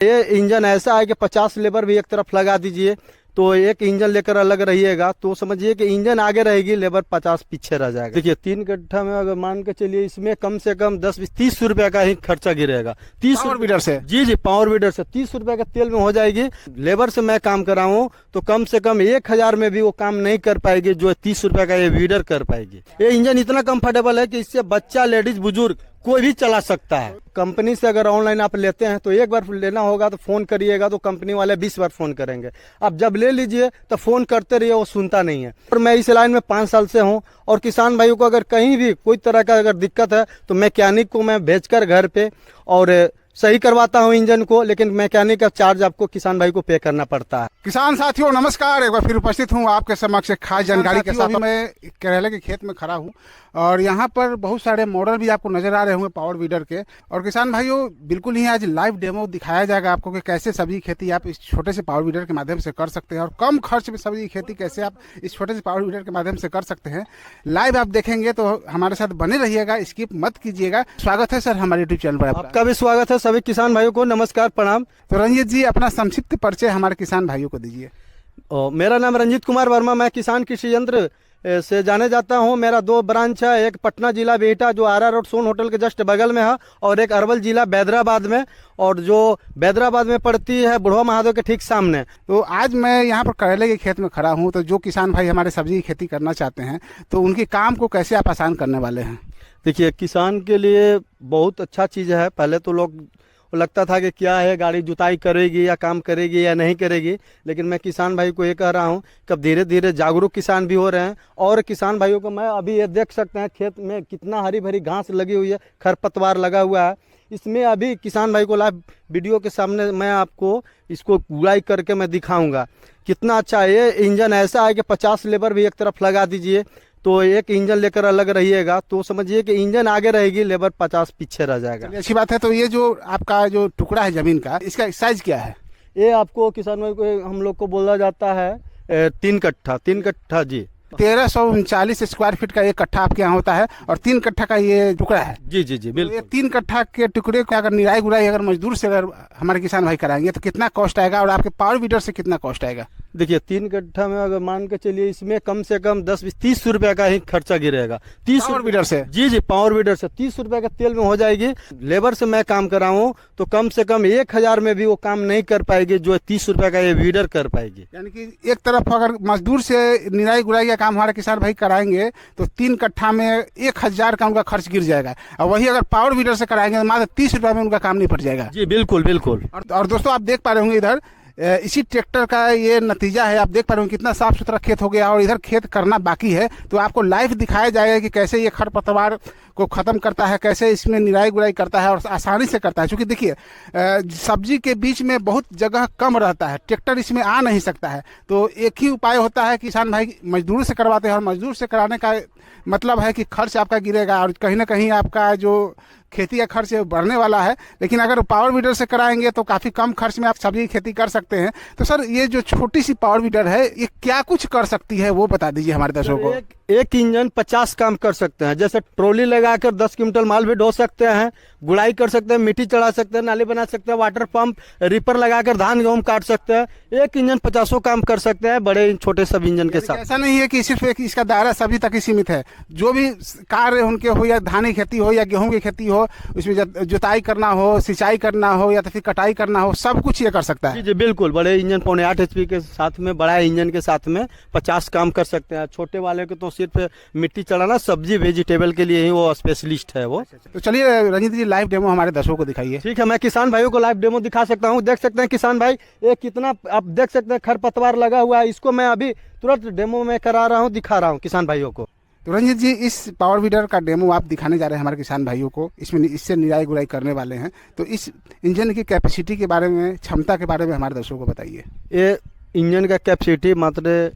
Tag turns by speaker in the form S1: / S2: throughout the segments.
S1: ये इंजन ऐसा है कि 50 लेबर भी एक तरफ लगा दीजिए तो एक इंजन लेकर अलग रहिएगा तो समझिए कि इंजन आगे रहेगी, लेबर 50 पीछे रह जाएगा। देखिए 3 कट्ठा में अगर मान के चलिए इसमें कम से कम 10-30 रुपए का ही खर्चा गिरेगा। 30
S2: पावर वीडर से?
S1: जी, पावर वीडर से 30 रुपए का तेल में हो जाएगी। लेबर से मैं काम कराऊं तो कम से कम 1000 में भी वो काम नहीं कर पाएगी जो 30 रुपए का ये वीडर कर पाएगी। ये इंजन इतना कंफर्टेबल है कि इससे बच्चा, लेडीज, बुजुर्ग कोई भी चला सकता है। कंपनी से अगर ऑनलाइन आप लेते हैं तो एक बार लेना होगा तो फोन करिएगा तो कंपनी वाले 20 बार फोन करेंगे। आप जब ले लीजिए तो फोन करते रहिए, वो सुनता नहीं है। और मैं इस लाइन में 5 साल से हूं और किसान भाइयों को अगर कहीं भी कोई तरह का अगर दिक्कत है तो मैकेनिक को मैं भेजकर घर पे और सही करवाता हूं इंजन को, लेकिन मैकेनिक का चार्ज आपको किसान भाई को पे करना पड़ता है।
S2: किसान साथियों नमस्कार, एक बार फिर उपस्थित हूँ आपके समक्ष खास जानकारी के साथ। मैं करेले के खेत में खड़ा हूँ और यहाँ पर बहुत सारे मॉडल भी आपको नजर आ रहे होंगे पावर वीडर के। और किसान भाइयों बिल्कुल ही आज लाइव डेमो दिखाया जाएगा आपको कि कैसे सब्जी खेती आप इस छोटे से पावर वीडर के माध्यम से कर सकते हैं और कम खर्च में सब्जी खेती कैसे आप इस छोटे से पावर वीडर के माध्यम से कर सकते हैं। लाइव आप देखेंगे तो हमारे साथ बने रहिएगा, स्किप मत कीजिएगा। स्वागत है सर हमारे यूट्यूब चैनल पर।
S1: आपका भी स्वागत है। सभी किसान भाइयों को नमस्कार, प्रणाम।
S2: तो रंजीत जी अपना संक्षिप्त परिचय हमारे किसान भाइयों को दीजिए।
S1: मेरा नाम रंजीत कुमार वर्मा, मैं किसान कृषि यंत्र से जाने जाता हूं। मेरा 2 ब्रांच है, एक पटना जिला बेहटा जो आर रोड सोन होटल के जस्ट बगल में है और एक अरवल जिला बैदराबाद में, और जो बैदराबाद में पड़ती है बुढ़वा महादेव के ठीक सामने।
S2: तो आज मैं यहाँ पर करेले के खेत में खड़ा हूँ, तो जो किसान भाई हमारे सब्जी की खेती करना चाहते हैं तो उनके काम को कैसे आप आसान करने वाले हैं?
S1: देखिए किसान के लिए बहुत अच्छा चीज़ है। पहले तो लोग लगता था कि क्या है, गाड़ी जुताई करेगी या काम करेगी या नहीं करेगी, लेकिन मैं किसान भाई को ये कह रहा हूँ कि अब धीरे धीरे जागरूक किसान भी हो रहे हैं। और किसान भाइयों को मैं अभी ये देख सकते हैं खेत में कितना हरी भरी घास लगी हुई है, खरपतवार लगा हुआ है। इसमें अभी किसान भाई को लाइव वीडियो के सामने मैं आपको इसको गुड़ाई करके मैं दिखाऊंगा कितना अच्छा है। ये इंजन ऐसा है कि 50 लेबर भी एक तरफ लगा दीजिए तो एक इंजन लेकर अलग रहिएगा तो समझिए कि इंजन आगे रहेगी, लेबर 50 पीछे रह जाएगा।
S2: अच्छी बात है। तो ये जो आपका जो टुकड़ा है जमीन का, इसका साइज क्या है?
S1: ये आपको किसान भाई को हम लोग को बोला जाता है 3 कट्ठा जी।
S2: 1339 स्क्वायर फीट का एक कट्ठा आपके यहाँ होता है और 3 कट्ठा का ये टुकड़ा है।
S1: जी जी जी बिल्कुल।
S2: तो ये 3 कट्ठा के टुकड़े को अगर निराई गुड़ाई अगर मजदूर से अगर हमारे किसान भाई कराएंगे तो कितना कॉस्ट आएगा और आपके पावर वीडर से कितना कॉस्ट आएगा?
S1: देखिए 3 कट्ठा में अगर मान के चलिए इसमें कम से कम 10-30 रुपए का ही खर्चा गिरेगा। 30
S2: पावर वीडर से?
S1: जी, पावर वीडर से 30 रुपए का तेल में हो जाएगी। लेबर से मैं काम कराऊं तो कम से कम 1000 में भी वो काम नहीं कर पाएगी जो 30 रुपए का ये वीडर कर पाएगी।
S2: यानी कि एक तरफ अगर मजदूर से निराई गुड़ाई का काम हमारे किसान भाई कराएंगे तो 3 कट्ठा में 1000 का उनका खर्च गिर जाएगा, और वही अगर पावर वीडर से कराएंगे तो मात्र 30 रुपए में उनका काम नहीं पड़ जाएगा।
S1: जी बिल्कुल बिल्कुल।
S2: और दोस्तों आप देख पा रहे होंगे इधर इसी ट्रैक्टर का ये नतीजा है। आप देख पा रहे हो कितना साफ सुथरा खेत हो गया और इधर खेत करना बाकी है। तो आपको लाइव दिखाया जाएगा कि कैसे ये खरपतवार को खत्म करता है, कैसे इसमें निराई गुड़ाई करता है और आसानी से करता है। क्योंकि देखिए सब्जी के बीच में बहुत जगह कम रहता है, ट्रैक्टर इसमें आ नहीं सकता है। तो एक ही उपाय होता है, किसान भाई मजदूर से करवाते हैं और मजदूर से कराने का मतलब है कि खर्च आपका गिरेगा और कहीं ना कहीं आपका जो खेती का खर्च बढ़ने वाला है। लेकिन अगर पावर वीडर से कराएंगे तो काफ़ी कम खर्च में आप सब्जी की खेती कर सकते हैं। तो सर ये जो छोटी सी पावर वीडर है ये क्या कुछ कर सकती है वो बता दीजिए हमारे दर्शकों को।
S1: एक इंजन 50 काम कर सकते हैं। जैसे ट्रॉली लगाकर 10 क्विंटल माल भी ढो सकते हैं, गुड़ाई कर सकते हैं, मिट्टी चढ़ा सकते हैं, नाली बना सकते हैं, वाटर पंप रिपर लगाकर धान गेहूं काट सकते हैं। एक इंजन 50 काम कर सकते हैं बड़े छोटे सब इंजन के साथ।
S2: ऐसा नहीं है कि सिर्फ एक इसका दायरा सब्जी तक ही सीमित है। जो भी कार्य उनके हो, या धान की खेती हो या गेहूं की खेती हो, उसमें जुताई करना हो, सिंचाई करना हो या तो फिर कटाई करना हो, सब कुछ ये कर सकता है।
S1: जी जी बिल्कुल। बड़े इंजन 8.5 HP के साथ में, बड़ा इंजन के साथ में 50 काम कर सकते हैं। छोटे वाले के तो सिर्फ मिट्टी चढ़ाना, सब्जी वेजिटेबल के लिए ही वो स्पेशलिस्ट है वो।
S2: तो चलिए रंजीत जी लाइव डेमो हमारे दर्शकों को दिखाइए।
S1: ठीक है, मैं किसान भाइयों को लाइव डेमो दिखा सकता हूँ। देख सकते हैं किसान भाई ये कितना आप देख सकते हैं खरपतवार लगा हुआ है। इसको मैं अभी तुरंत डेमो में करा रहा हूँ, दिखा रहा हूँ किसान भाइयों को।
S2: तो रंजीत जी इस पावर वीडर का डेमो आप दिखाने जा रहे हैं हमारे किसान भाइयों को, इसमें इससे निराई गुड़ाई करने वाले हैं। तो इस इंजन की कैपेसिटी के बारे में, क्षमता के बारे में हमारे दर्शकों को बताइए।
S1: ये इंजन का कैपेसिटी मात्र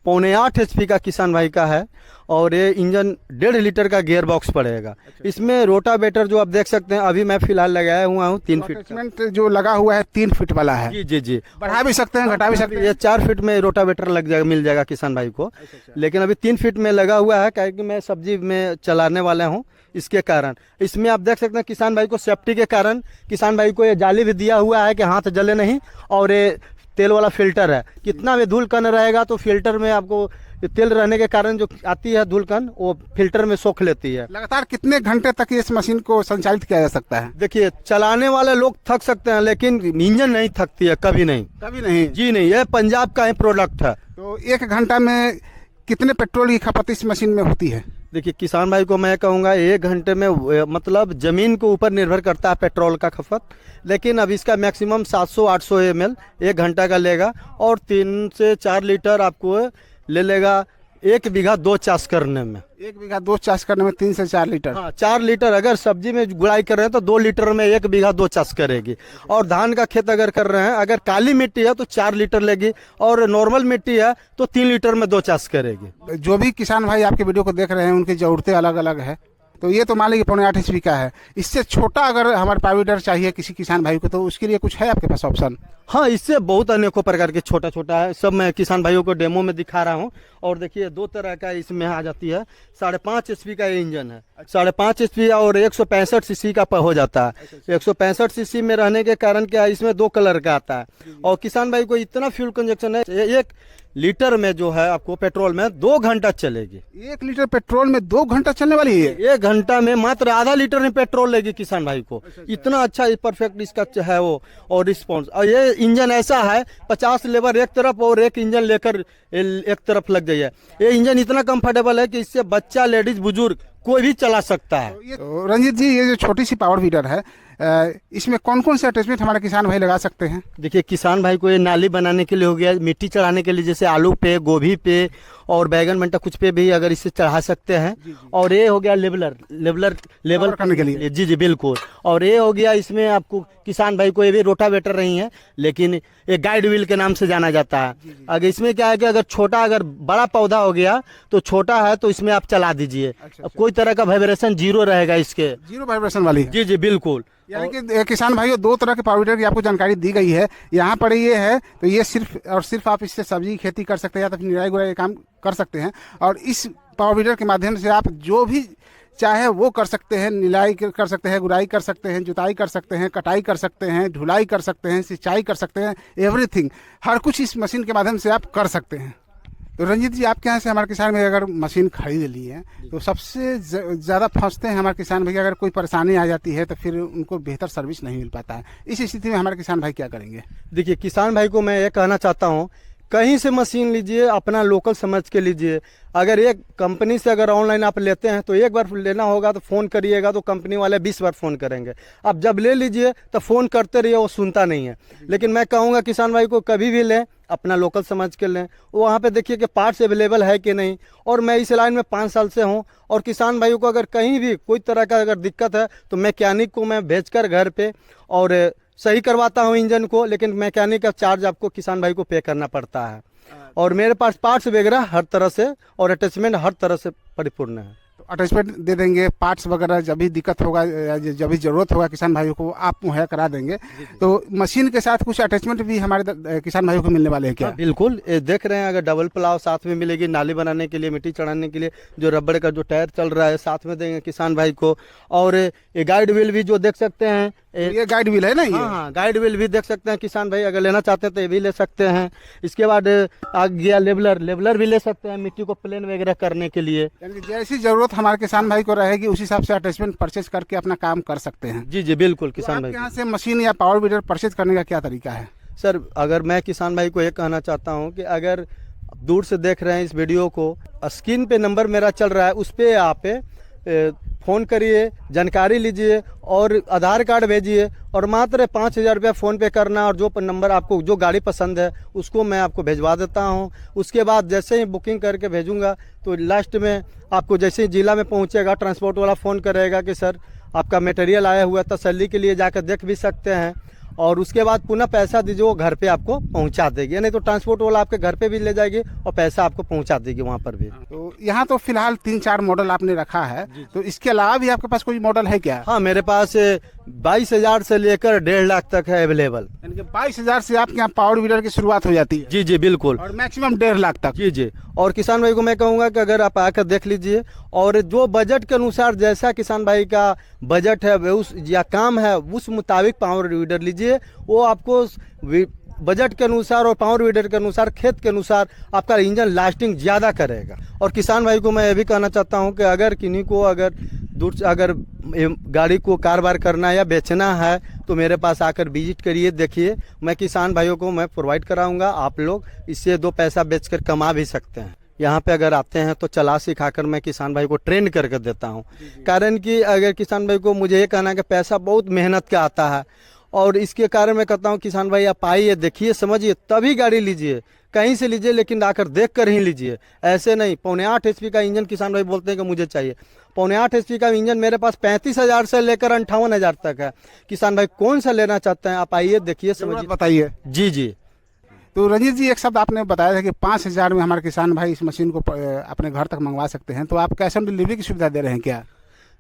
S1: 8.5 HP का किसान भाई का है और ये इंजन 1.5 लीटर का गियर बॉक्स पड़ेगा। अच्छा। इसमें रोटावेटर जो आप देख सकते हैं अभी मैं फिलहाल लगाया हुआ हूँ 3 फीट
S2: जो लगा हुआ है 3 फीट वाला है।
S1: जी जी जी।
S2: बढ़ा भी सकते हैं, घटा भी सकते हैं।
S1: ये 4 फीट में रोटावेटर लग जाएगा, मिल जाएगा किसान भाई को। अच्छा। लेकिन अभी 3 फीट में लगा हुआ है, क्या कि मैं सब्जी में चलाने वाला हूँ। इसके कारण। इसमें आप देख सकते हैं किसान भाई को सेफ्टी के कारण किसान भाई को ये जाली भी दिया हुआ है कि हाथ जले नहीं, और ये तेल वाला फिल्टर है। कितना भी धूल कण रहेगा तो फिल्टर में आपको तेल रहने के कारण जो आती है धूल कण वो फिल्टर में सोख लेती है।
S2: लगातार कितने घंटे तक इस मशीन को संचालित किया जा सकता है?
S1: देखिए, चलाने वाले लोग थक सकते हैं लेकिन इंजन नहीं थकती है, कभी नहीं।
S2: कभी नहीं?
S1: जी नहीं, ये पंजाब का ही प्रोडक्ट है।
S2: तो 1 घंटा में कितने पेट्रोल की खपत इस मशीन में होती है?
S1: देखिए, किसान भाई को मैं कहूँगा 1 घंटे में मतलब जमीन के ऊपर निर्भर करता है पेट्रोल का खपत, लेकिन अब इसका मैक्सिमम 700-800 ml 1 घंटा का लेगा, और 3 से 4 लीटर आपको ले लेगा 1 बीघा 2 चास करने में।
S2: 1 बीघा 2 चास करने में 3 से 4 लीटर?
S1: हाँ, 4 लीटर। अगर सब्जी में गुड़ाई कर रहे हैं तो 2 लीटर में 1 बीघा 2 चास करेगी। और धान का खेत अगर कर रहे हैं, अगर काली मिट्टी है तो 4 लीटर लेगी, और नॉर्मल मिट्टी है तो 3 लीटर में 2 चास करेगी।
S2: जो भी किसान भाई आपके वीडियो को देख रहे हैं उनकी ज़रूरतें अलग अलग है। तो ये तो मान लीजिए 8.5 HP का है। इससे छोटा अगर हमारे पावर वीडर चाहिए किसी किसान भाई को, तो उसके लिए कुछ है आपके पास ऑप्शन?
S1: हाँ, इससे बहुत अनेकों प्रकार के छोटा छोटा है, सब मैं किसान भाइयों को डेमो में दिखा रहा हूँ। और देखिए, 2 तरह का इसमें आ जाती है। 5.5 HP का ये इंजन है। 5.5 HP और 165 cc का हो जाता है। 165 cc में रहने के कारण क्या है, इसमें 2 कलर का आता है। और किसान भाई को इतना फ्यूल कंजक्शन है, 1 लीटर में जो है आपको पेट्रोल में 2 घंटा चलेगी।
S2: 1 लीटर पेट्रोल में 2 घंटा चलने वाली है?
S1: 1 घंटा में मात्र आधा लीटर में पेट्रोल लेगी किसान भाई को। इतना अच्छा परफेक्ट इसका है वो, और रिस्पॉन्स। और ये इंजन ऐसा है, 50 लेबर एक तरफ और 1 इंजन लेकर एक तरफ लग जाइए। ये इंजन इतना कंफर्टेबल है कि इससे बच्चा, लेडीज, बुजुर्ग कोई भी चला सकता है।
S2: तो रंजीत जी, ये जो छोटी सी पावर वीडर है, इसमें कौन कौन से अटैचमेंट हमारे किसान भाई लगा सकते हैं?
S1: देखिए, किसान भाई को ये नाली बनाने के लिए हो गया, मिट्टी चढ़ाने के लिए, जैसे आलू पे, गोभी पे और बैगन मंटा कुछ पे भी अगर इससे चढ़ा सकते हैं। और ये हो गया लेबल
S2: करने के लिए।
S1: जी जी बिल्कुल। और ये हो गया, इसमें आपको किसान भाई को ये भी रोटावेटर नहीं है, लेकिन ये गाइड व्हील के नाम से जाना जाता है। अगर इसमें क्या है कि अगर बड़ा पौधा हो गया तो छोटा है तो इसमें आप चला दीजिए। अब कोई तरह का वाइब्रेशन 0 रहेगा इसके।
S2: 0 वाइब्रेशन वाली है?
S1: जी जी बिल्कुल।
S2: यानी कि किसान भाइयों, 2 तरह के पावर वीडर की आपको जानकारी दी गई है। यहाँ पर ये है तो ये सिर्फ और सिर्फ आप इससे सब्जी की खेती कर सकते हैं, या तो फिर निराई गुड़ाई काम कर सकते हैं। और इस पावर वीडर के माध्यम से आप जो भी चाहे वो कर सकते हैं। निराई कर सकते हैं, गुड़ाई कर सकते हैं, जुताई कर सकते हैं, कटाई कर सकते हैं, ढुलाई कर सकते हैं, सिंचाई कर सकते हैं। एवरीथिंग, हर कुछ इस मशीन के माध्यम से आप कर सकते हैं। तो रंजीत जी, आपके यहाँ से हमारे किसान भाई अगर मशीन खरीद ली है तो सबसे ज़्यादा फंसते हैं हमारे किसान भाई। अगर कोई परेशानी आ जाती है तो फिर उनको बेहतर सर्विस नहीं मिल पाता है। इस स्थिति में हमारे किसान भाई क्या करेंगे?
S1: देखिए, किसान भाई को मैं ये कहना चाहता हूँ, कहीं से मशीन लीजिए, अपना लोकल समझ के लीजिए। अगर एक कंपनी से अगर ऑनलाइन आप लेते हैं तो एक बार लेना होगा तो फ़ोन करिएगा तो कंपनी वाले 20 बार फ़ोन करेंगे। आप जब ले लीजिए तो फ़ोन करते रहिए, वो सुनता नहीं है। लेकिन मैं कहूँगा किसान भाई को कभी भी लें, अपना लोकल समझ के लें। वहाँ पे देखिए कि पार्ट्स अवेलेबल है कि नहीं। और मैं इस लाइन में 5 साल से हूँ, और किसान भाइयों को अगर कहीं भी कोई तरह का अगर दिक्कत है तो मैकेनिक को मैं भेजकर घर पे और सही करवाता हूँ इंजन को। लेकिन मैकेनिक का चार्ज आपको किसान भाई को पे करना पड़ता है। और मेरे पास पार्ट्स वगैरह हर तरह से और अटैचमेंट हर तरह से परिपूर्ण है।
S2: तो अटैचमेंट दे देंगे, पार्ट्स वगैरह जब भी दिक्कत होगा, जब भी ज़रूरत होगा किसान भाइयों को आप मुहैया करा देंगे। तो मशीन के साथ कुछ अटैचमेंट भी हमारे किसान भाइयों को मिलने वाले हैं क्या?
S1: बिल्कुल, ये देख रहे हैं, अगर डबल प्लाव साथ में मिलेगी, नाली बनाने के लिए, मिट्टी चढ़ाने के लिए जो रबड़ का जो टायर चल रहा है साथ में देंगे किसान भाई को। और ये गाइड व्हील भी जो देख सकते हैं,
S2: ये गाइड व्हील है ना? ये
S1: हाँ, गाइड व्हील भी देख सकते हैं किसान भाई, अगर लेना चाहते हैं तो ये भी ले सकते हैं। इसके बाद आ गया लेबलर भी ले सकते हैं, मिट्टी को प्लेन वगैरह करने के लिए।
S2: यानी जैसी जरूरत हमारे किसान भाई को रहेगी उस हिसाब से अटैचमेंट परचेज करके अपना काम कर सकते हैं।
S1: जी जी बिल्कुल। किसान भाई
S2: यहाँ से मशीन या पावर वीडर परचेज करने का क्या तरीका है?
S1: सर, अगर मैं किसान भाई को ये कहना चाहता हूँ कि अगर दूर से देख रहे हैं इस वीडियो को, स्क्रीन पे नंबर मेरा चल रहा है, उस पर आप फ़ोन करिए, जानकारी लीजिए और आधार कार्ड भेजिए, और मात्र 5,000 रुपया फ़ोन पे करना। और जो नंबर आपको जो गाड़ी पसंद है उसको मैं आपको भेजवा देता हूँ। उसके बाद जैसे ही बुकिंग करके भेजूँगा तो लास्ट में आपको जैसे ही जिला में पहुँचेगा, ट्रांसपोर्ट वाला फ़ोन करेगा कि सर आपका मटेरियल आया हुआ, तसल्ली के लिए जाकर देख भी सकते हैं। और उसके बाद पुनः पैसा दीजिए, वो घर पे आपको पहुंचा देगी। नहीं तो ट्रांसपोर्ट वाला आपके घर पे भी ले जाएगी और पैसा आपको पहुंचा देगी वहां पर भी।
S2: तो यहाँ तो फिलहाल 3-4 मॉडल आपने रखा है, तो इसके अलावा भी आपके पास कोई मॉडल है क्या?
S1: हाँ, मेरे पास 22,000 से लेकर 1.5 लाख तक है अवेलेबल।
S2: यानी कि 22,000 से आपके यहाँ पावर वीडर की शुरुआत हो जाती है
S1: जी जी बिल्कुल।
S2: और मैक्सिमम 1.5 लाख तक।
S1: जी जी। और किसान भाई को मैं कहूँगा कि अगर आप आकर देख लीजिए, और जो बजट के अनुसार जैसा किसान भाई का बजट है उस या काम है उस मुताबिक पावर वीडर लीजिए। वो आपको बजट के अनुसार और पावर वीडर के अनुसार, खेत के अनुसार आपका इंजन लास्टिंग ज़्यादा करेगा। और किसान भाई को मैं ये भी कहना चाहता हूँ कि अगर किन्हीं को अगर गाड़ी को कारोबार करना है या बेचना है तो मेरे पास आकर विजिट करिए, देखिए। मैं किसान भाइयों को मैं प्रोवाइड कराऊंगा। आप लोग इससे 2 पैसा बेचकर कमा भी सकते हैं। यहाँ पे अगर आते हैं तो चला सिखाकर मैं किसान भाई को ट्रेन करके देता हूँ। कारण कि अगर किसान भाई को मुझे ये कहना है कि पैसा बहुत मेहनत का आता है, और इसके कारण मैं कहता हूँ किसान भाई आप आइए, देखिए, समझिए, तभी गाड़ी लीजिए। कहीं से लीजिए लेकिन आकर देख कर ही लीजिए, ऐसे नहीं। 8.5 HP का इंजन किसान भाई बोलते हैं कि मुझे चाहिए। 8.5 HP का इंजन मेरे पास 35,000 से लेकर 58,000 तक है। किसान भाई कौन सा लेना चाहते हैं, आप आइए, देखिए, समझिए,
S2: बताइए।
S1: जी जी।
S2: तो रंजीत जी, एक शब्द आपने बताया था कि 5,000 में हमारे किसान भाई इस मशीन को अपने घर तक मंगवा सकते हैं, तो आप कैश ऑन डिलीवरी की सुविधा दे रहे हैं क्या?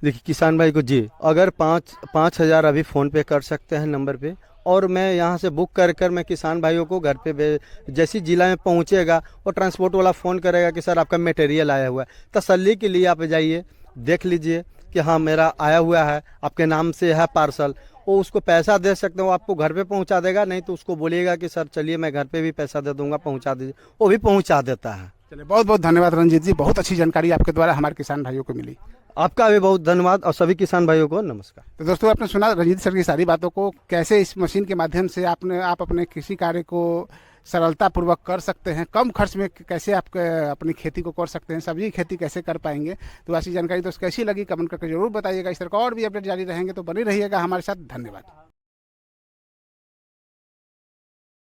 S1: देखिए किसान भाई को जी, अगर 5,000 अभी फ़ोन पे कर सकते हैं नंबर पे, और मैं यहाँ से बुक कर मैं किसान भाइयों को घर पे जैसी जिला में पहुँचेगा वो ट्रांसपोर्ट वाला फ़ोन करेगा कि सर आपका मटेरियल आया हुआ है। तसल्ली के लिए आप जाइए, देख लीजिए कि हाँ मेरा आया हुआ है, आपके नाम से है पार्सल। वो उसको पैसा दे सकते हैं, वो आपको घर पे पहुँचा देगा। नहीं तो उसको बोलिएगा कि सर चलिए मैं घर पे भी पैसा दे दूँगा, पहुँचा दीजिए, वो भी पहुँचा देता है।
S2: चलिए, बहुत बहुत धन्यवाद रंजीत जी, बहुत अच्छी जानकारी आपके द्वारा हमारे किसान भाइयों को मिली।
S1: आपका भी बहुत धन्यवाद, और सभी किसान भाइयों को नमस्कार।
S2: तो दोस्तों, आपने सुना रंजीत सर की सारी बातों को, कैसे इस मशीन के माध्यम से आप अपने कृषि कार्य को सरलतापूर्वक कर सकते हैं, कम खर्च में कैसे आप अपनी खेती को कर सकते हैं, सब्जी की खेती कैसे कर पाएंगे। तो ऐसी जानकारी दोस्त कैसी लगी कमेंट करके जरूर बताइएगा। इस तरह का और भी अपडेट जारी रहेंगे तो बने रहिएगा हमारे साथ। धन्यवाद।